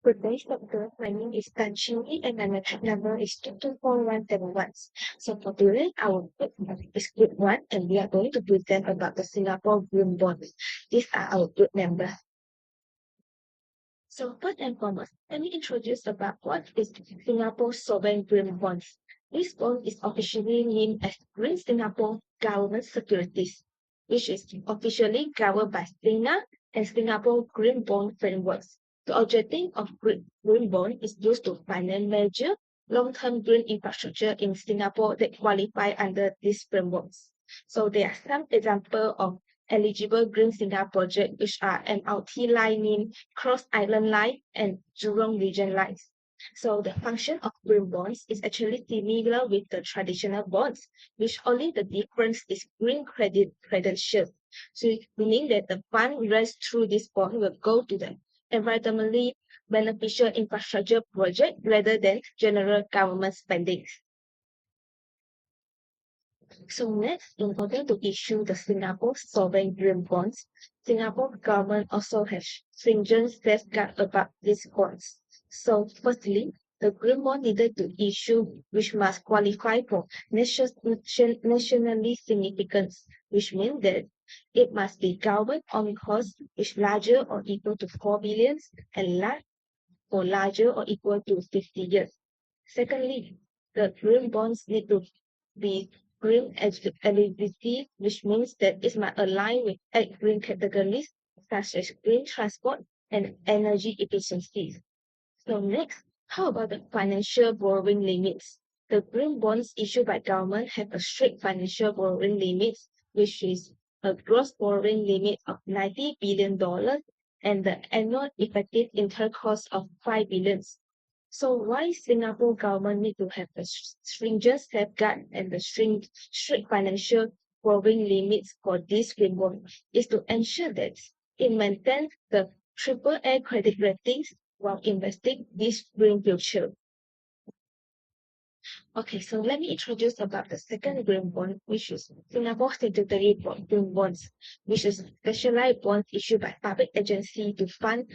Today's doctor, my name is Tan Ching and my metric number is 224171. So for today, our group is group 1 and we are going to present about the Singapore Green Bonds. These are our group members. So first and foremost, let me introduce about what is Singapore Sovereign Green Bonds. This bond is officially named as Green Singapore Government Securities, which is officially governed by SINGA and Singapore Green Bond Frameworks. The objective of green bond is used to finance major long-term green infrastructure in Singapore that qualify under these frameworks. So there are some examples of eligible Green Singapore projects, which are MRT Line, Cross Island Line, and Jurong Region Lines. So the function of green bonds is actually similar with the traditional bonds, which only the difference is green credit credentials. So meaning that the fund raised through this bond will go to the environmentally beneficial infrastructure project rather than general government spending. So next, in order to issue the Singapore sovereign green bonds, Singapore government also has stringent safeguards about these bonds. So firstly, the green bond needed to issue which must qualify for nationally significance, which means that it must be government-owned cost which larger or equal to 4 billion and larger or equal to 50 years. Secondly, the green bonds need to be green eligibility, which means that it must align with 8 green categories such as green transport and energy efficiency. So next, how about the financial borrowing limits? The green bonds issued by government have a strict financial borrowing limit, which is a gross borrowing limit of $90 billion and the annual effective interest cost of 5 billion. So why Singapore government need to have a stringent safeguard and the strict financial borrowing limits for this green bond is to ensure that it maintains the AAA credit ratings while investing this green future. Okay, so let me introduce about the second green bond, which is Singapore Statutory Green Bonds, which is specialized bonds issued by public agency to fund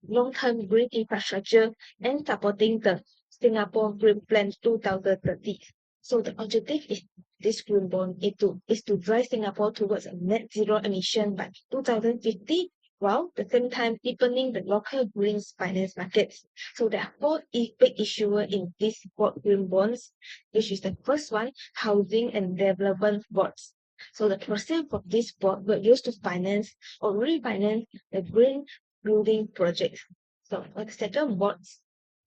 long-term green infrastructure and supporting the Singapore Green Plan 2030. So the objective is this green bond is to drive Singapore towards a net zero emission by 2050, while at the same time deepening the local green finance markets. So there are 4 big issuers in these green bonds, which is the first one, housing and development bonds. So the process of this bond will use to finance or refinance the green building projects. So for the second bonds,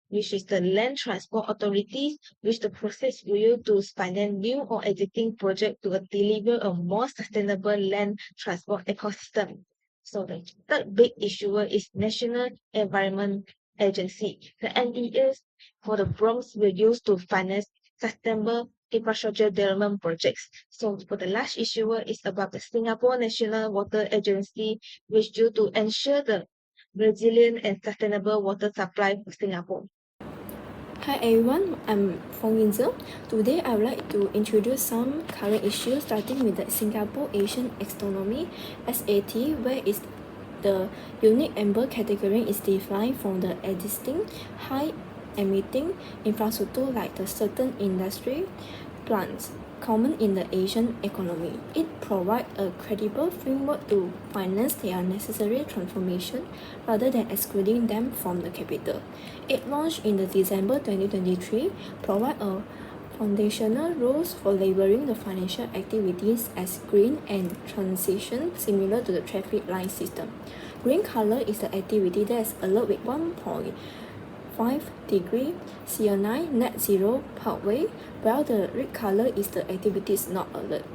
which is the land transport authorities, which the process will use to finance new or existing project to deliver a more sustainable land transport ecosystem. So the third big issuer is National Environment Agency. The NEAs for the bonds will use to finance sustainable infrastructure development projects. So for the last issuer is about the Singapore National Water Agency, which due to ensure the resilient and sustainable water supply for Singapore. Hi everyone, I'm FOONG. Today I would like to introduce some current issues starting with the Singapore Asian Taxonomy SAT, where is the unique amber category is defined from the existing high emitting infrastructure like the certain industry plants common in the Asian economy. It provides a credible framework to finance their necessary transformation rather than excluding them from the capital. It launched in the December 2023, provide a foundational rules for labeling the financial activities as green and transition similar to the traffic light system. Green color is the activity that is alert with 1.5 degree CO9 net zero pathway, while the red color is the activities not alert.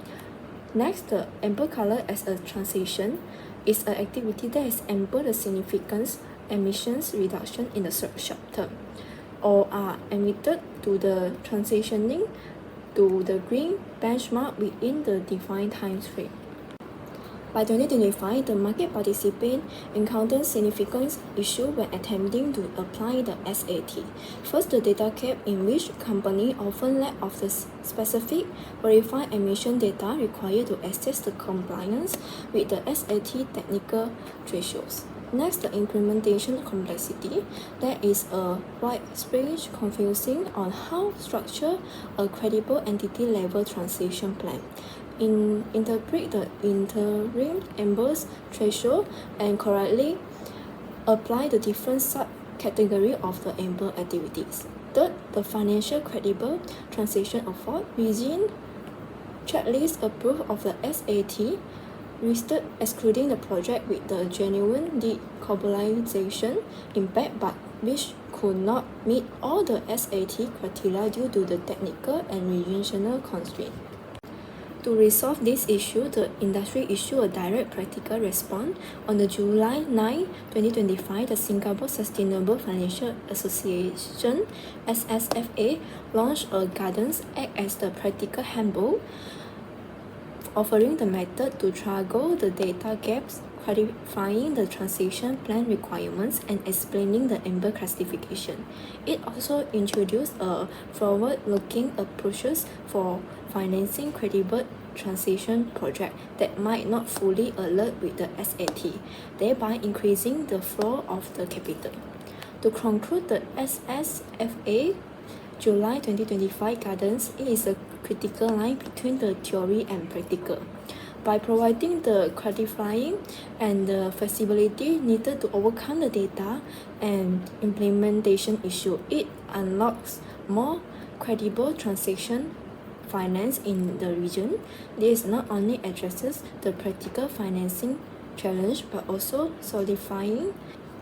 Next, the amber color as a transition is an activity that is ample the significance emissions reduction in the short term, or are emitted to the transitioning to the green benchmark within the defined time frame. By 2025, the market participants encountered significant issues when attempting to apply the SAT. First, the data cap in which companies often lack of the specific verified emission data required to assess the compliance with the SAT technical thresholds. Next, the implementation complexity. There is a widespread confusing on how to structure a credible entity-level transition plan. Interpret the interim embers threshold and correctly apply the different subcategory of the amber activities. Third, the financial credible transition effort within checklist approve of the SAT listed excluding the project with the genuine decarbonization impact but which could not meet all the SAT criteria due to the technical and regional constraints. To resolve this issue, the industry issued a direct practical response. On the July 9, 2025, the Singapore Sustainable Financial Association (SSFA) launched a guidance act as the practical handbook, offering the method to tackle the data gaps, clarifying the transition plan requirements, and explaining the amber classification. It also introduced a forward-looking approaches for financing credible transition projects that might not fully align with the SAT, thereby increasing the flow of the capital. To conclude, the SSFA July 2025 guidance is a critical line between the theory and practical. By providing the clarifying and the flexibility needed to overcome the data and implementation issue, it unlocks more credible transaction finance in the region. This not only addresses the practical financing challenge but also solidifying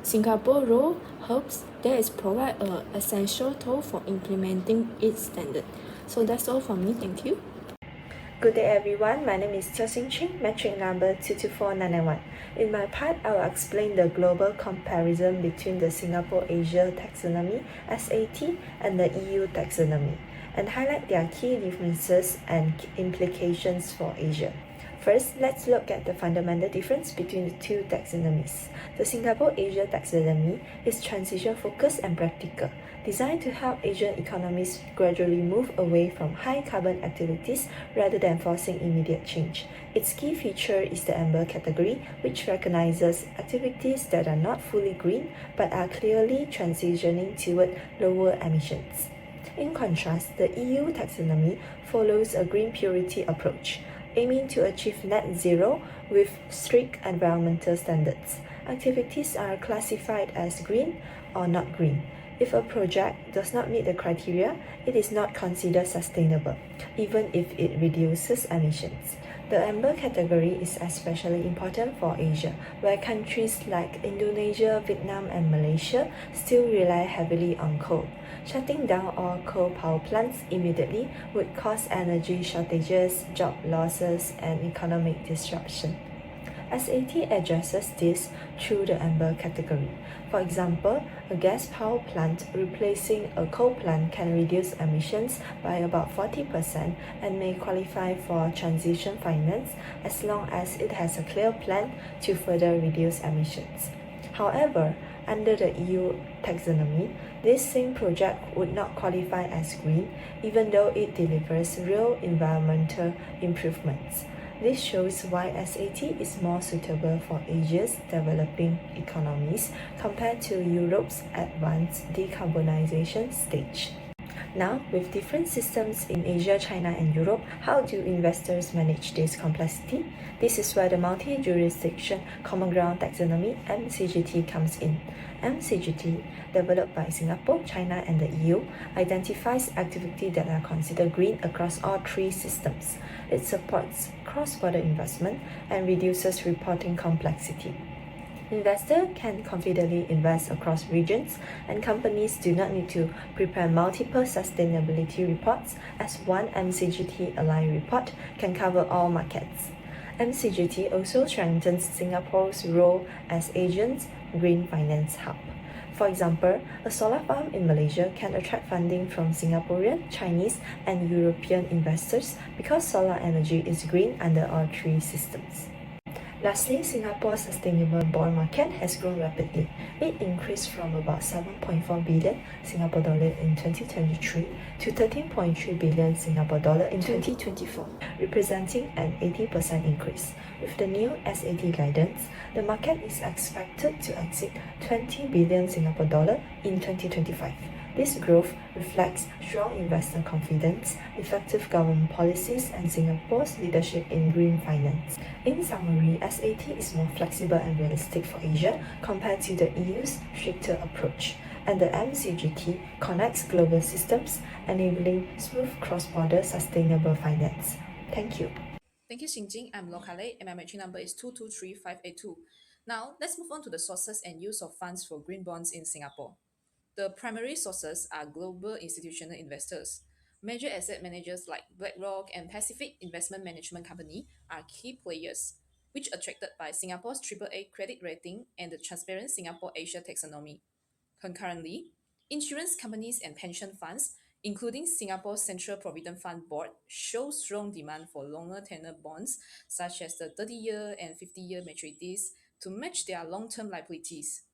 Singapore's role helps that is provide an essential tool for implementing its standard. So that's all from me. Thank you. Good day everyone, my name is CHING, metric number 224991. In my part, I will explain the global comparison between the Singapore-Asia Taxonomy (SAT) and the EU Taxonomy, and highlight their key differences and implications for Asia. First, let's look at the fundamental difference between the two taxonomies. The Singapore-Asia Taxonomy is transition-focused and practical, designed to help Asian economies gradually move away from high-carbon activities rather than forcing immediate change. Its key feature is the amber category, which recognizes activities that are not fully green but are clearly transitioning toward lower emissions. In contrast, the EU Taxonomy follows a green purity approach, aiming to achieve net zero with strict environmental standards. Activities are classified as green or not green. If a project does not meet the criteria, it is not considered sustainable, even if it reduces emissions. The amber category is especially important for Asia, where countries like Indonesia, Vietnam, and Malaysia still rely heavily on coal. Shutting down all coal power plants immediately would cause energy shortages, job losses, and economic disruption. SAT addresses this through the amber category. For example, a gas power plant replacing a coal plant can reduce emissions by about 40% and may qualify for transition finance as long as it has a clear plan to further reduce emissions. However, under the EU taxonomy, this same project would not qualify as green even though it delivers real environmental improvements. This shows why SAT is more suitable for Asia's developing economies compared to Europe's advanced decarbonization stage. Now, with different systems in Asia, China, and Europe, how do investors manage this complexity? This is where the Multi-Jurisdiction Common Ground Taxonomy (MCGT) comes in. MCGT, developed by Singapore, China, and the EU, identifies activities that are considered green across all three systems. It supports cross-border investment and reduces reporting complexity. Investors can confidently invest across regions, and companies do not need to prepare multiple sustainability reports, as one MCGT-aligned report can cover all markets. MCGT also strengthens Singapore's role as Asia's green finance hub. For example, a solar farm in Malaysia can attract funding from Singaporean, Chinese, and European investors because solar energy is green under all three systems. Lastly, Singapore's sustainable bond market has grown rapidly. It increased from about 7.4 billion Singapore dollar in 2023 to 13.3 billion Singapore dollar in 2024, representing an 80% increase. With the new SAT guidance, the market is expected to exceed 20 billion Singapore dollar in 2025. This growth reflects strong investor confidence, effective government policies, and Singapore's leadership in green finance. In summary, SAT is more flexible and realistic for Asia compared to the EU's stricter approach, and the MCGT connects global systems, enabling smooth cross-border sustainable finance. Thank you. Thank you, Xingjing. I'm Lokale, and my matching number is 223582. Now, let's move on to the sources and use of funds for green bonds in Singapore. The primary sources are global institutional investors. Major asset managers like BlackRock and Pacific Investment Management Company are key players, which attracted by Singapore's AAA credit rating and the transparent Singapore Asia taxonomy. Concurrently, insurance companies and pension funds, including Singapore's Central Provident Fund Board, show strong demand for longer tenor bonds, such as the 30-year and 50-year maturities, to match their long-term liabilities.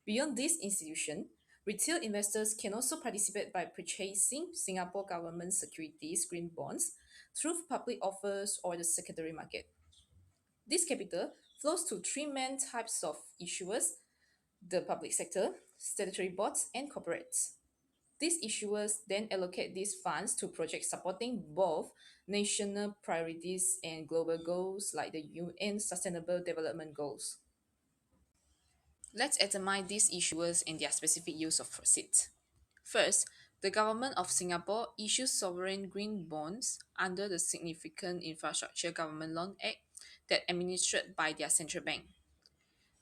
Beyond this institution, retail investors can also participate by purchasing Singapore government securities green bonds through public offers or the secondary market. This capital flows to three main types of issuers: the public sector, statutory boards, and corporates. These issuers then allocate these funds to projects supporting both national priorities and global goals like the UN Sustainable Development Goals. Let's examine these issuers and their specific use of proceeds. First, the Government of Singapore issues sovereign green bonds under the Significant Infrastructure Government Loan Act that administered by their central bank.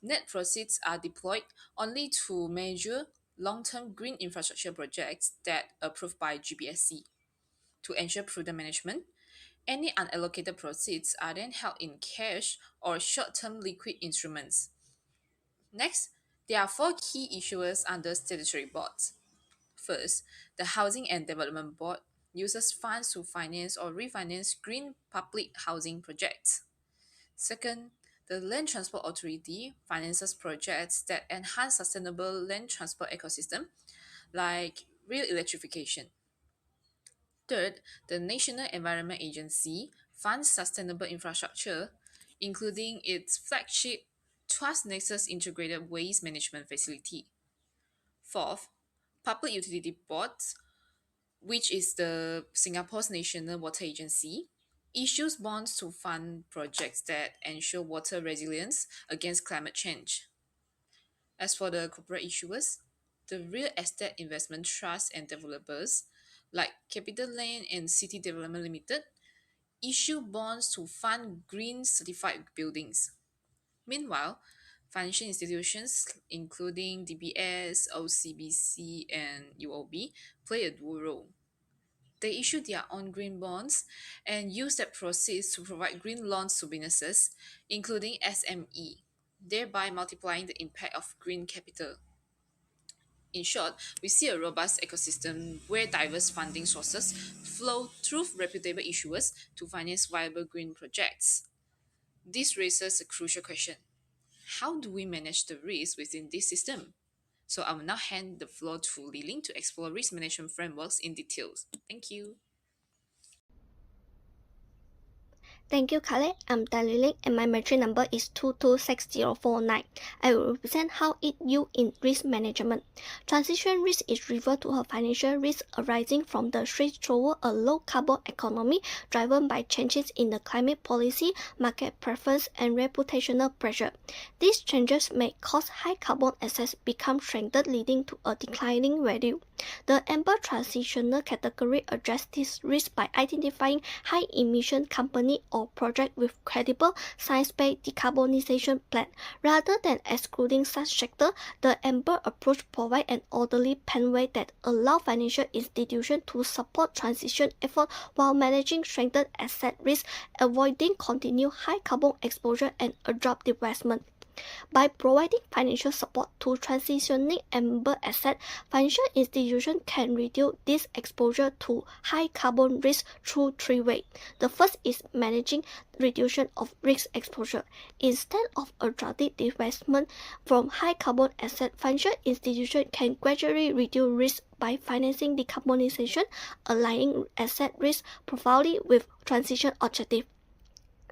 Net proceeds are deployed only to major long-term green infrastructure projects that are approved by GBSC. To ensure prudent management, any unallocated proceeds are then held in cash or short-term liquid instruments. Next, there are four key issuers under statutory boards. First, the Housing and Development Board uses funds to finance or refinance green public housing projects. Second, the Land Transport Authority finances projects that enhance sustainable land transport ecosystem, like rail electrification. Third, the National Environment Agency funds sustainable infrastructure, including its flagship Tuas Nexus Integrated Waste Management Facility. Fourth, Public Utility Boards, which is the Singapore's National Water Agency, issues bonds to fund projects that ensure water resilience against climate change. As for the corporate issuers, the real estate investment trusts and developers like Capital Land and City Development Limited issue bonds to fund green certified buildings. Meanwhile, financial institutions including DBS, OCBC, and UOB play a dual role. They issue their own green bonds and use that proceeds to provide green loans to businesses, including SME, thereby multiplying the impact of green capital. In short, we see a robust ecosystem where diverse funding sources flow through reputable issuers to finance viable green projects. This raises a crucial question: how do we manage the risk within this system? So I will now hand the floor to Li-Ling to explore risk management frameworks in details. Thank you. Thank you, Khaled. I'm Daliling and my metric number is 226049. I will represent how it used in risk management. Transition risk is referred to a financial risk arising from the switch toward a low-carbon economy driven by changes in the climate policy, market preference, and reputational pressure. These changes may cause high-carbon assets become stranded, leading to a declining value. The amber transitional category addresses this risk by identifying high-emission company or project with credible science-based decarbonization plan. Rather than excluding such sector, the amber approach provides an orderly pathway that allows financial institutions to support transition efforts while managing stranded asset risk, avoiding continued high carbon exposure and abrupt divestment. By providing financial support to transitioning amber assets, financial institutions can reduce this exposure to high carbon risk through three ways. The first is managing reduction of risk exposure. Instead of attracting divestment from high carbon assets, financial institutions can gradually reduce risk by financing decarbonization, aligning asset risk profiles with transition objectives.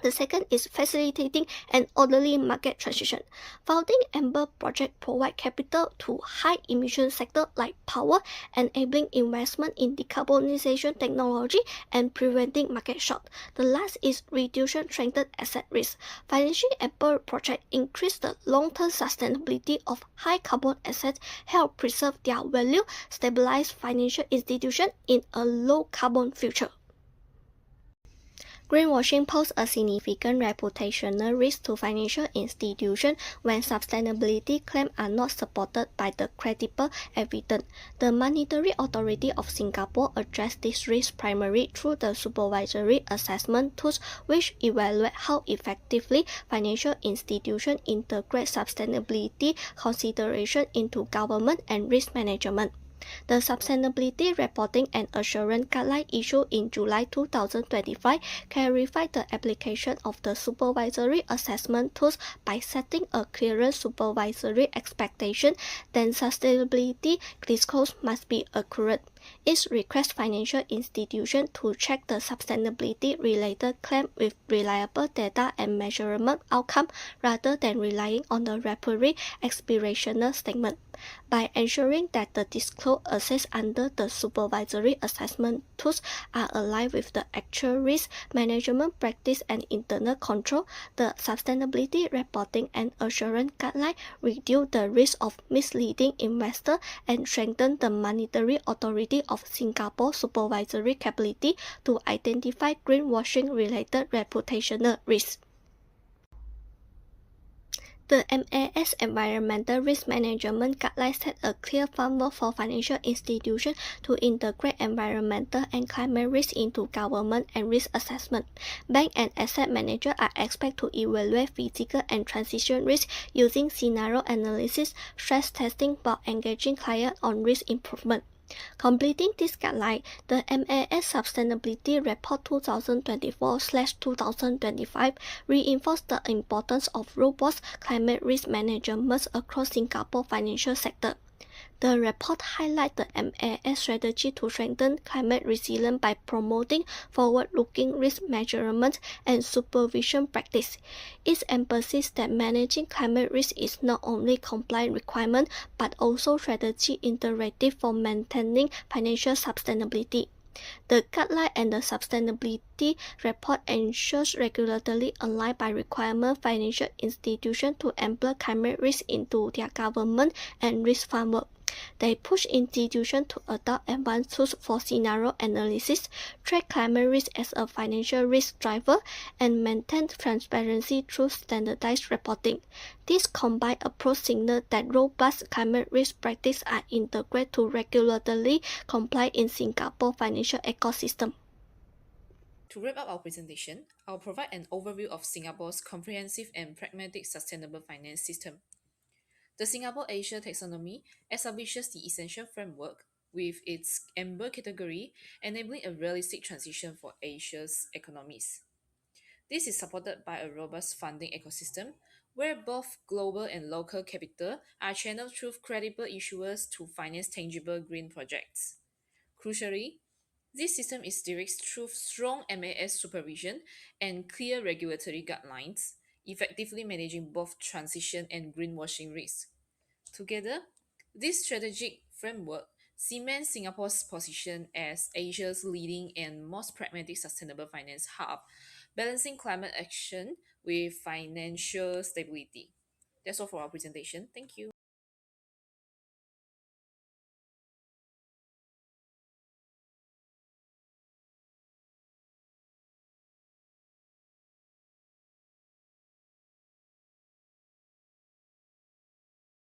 The second is facilitating an orderly market transition. Founding Amber projects provide capital to high-emission sectors like power, enabling investment in decarbonization technology and preventing market shock. The last is reducing strengthened asset risk. Financing Amber projects increase the long-term sustainability of high-carbon assets, help preserve their value, stabilize financial institutions in a low-carbon future. Greenwashing poses a significant reputational risk to financial institutions when sustainability claims are not supported by the credible evidence. The Monetary Authority of Singapore addressed this risk primarily through the supervisory assessment tools, which evaluate how effectively financial institutions integrate sustainability consideration into government and risk management. The Sustainability Reporting and Assurance Guideline issued in July 2025 clarified the application of the supervisory assessment tools by setting a clearer supervisory expectation that sustainability disclosure must be accurate. It requests financial institutions to check the sustainability-related claim with reliable data and measurement outcome rather than relying on the rapidly aspirational statement. By ensuring that the disclosed assets under the supervisory assessment tools are aligned with the actual risk management practice and internal control, the Sustainability Reporting and Assurance Guideline reduce the risk of misleading investors and strengthen the Monetary Authority of Singapore supervisory capability to identify greenwashing-related reputational risks. The MAS Environmental Risk Management Guidelines set a clear framework for financial institutions to integrate environmental and climate risk into government and risk assessment. Bank and asset managers are expected to evaluate physical and transition risk using scenario analysis, stress testing while engaging clients on risk improvement. Completing this guideline, the MAS Sustainability Report 2024/2025 reinforced the importance of robust climate risk management across Singapore's financial sector. The report highlights the MAS strategy to strengthen climate resilience by promoting forward-looking risk measurement and supervision practice. It emphasizes that managing climate risk is not only compliance requirement but also strategy imperative for maintaining financial sustainability. The guideline and the sustainability report ensures regulatory aligned by requirement financial institutions to embed climate risk into their government and risk framework. They push institutions to adopt advanced tools for scenario analysis, track climate risk as a financial risk driver, and maintain transparency through standardized reporting. This combined approach signals that robust climate risk practices are integrated to regulatory comply in Singapore's financial ecosystem. To wrap up our presentation, I'll provide an overview of Singapore's comprehensive and pragmatic sustainable finance system. The Singapore Asia Taxonomy establishes the essential framework with its amber category, enabling a realistic transition for Asia's economies. This is supported by a robust funding ecosystem where both global and local capital are channeled through credible issuers to finance tangible green projects. Crucially, this system is directed through strong MAS supervision and clear regulatory guidelines, effectively managing both transition and greenwashing risks. Together, this strategic framework cements Singapore's position as Asia's leading and most pragmatic sustainable finance hub, balancing climate action with financial stability. That's all for our presentation. Thank you.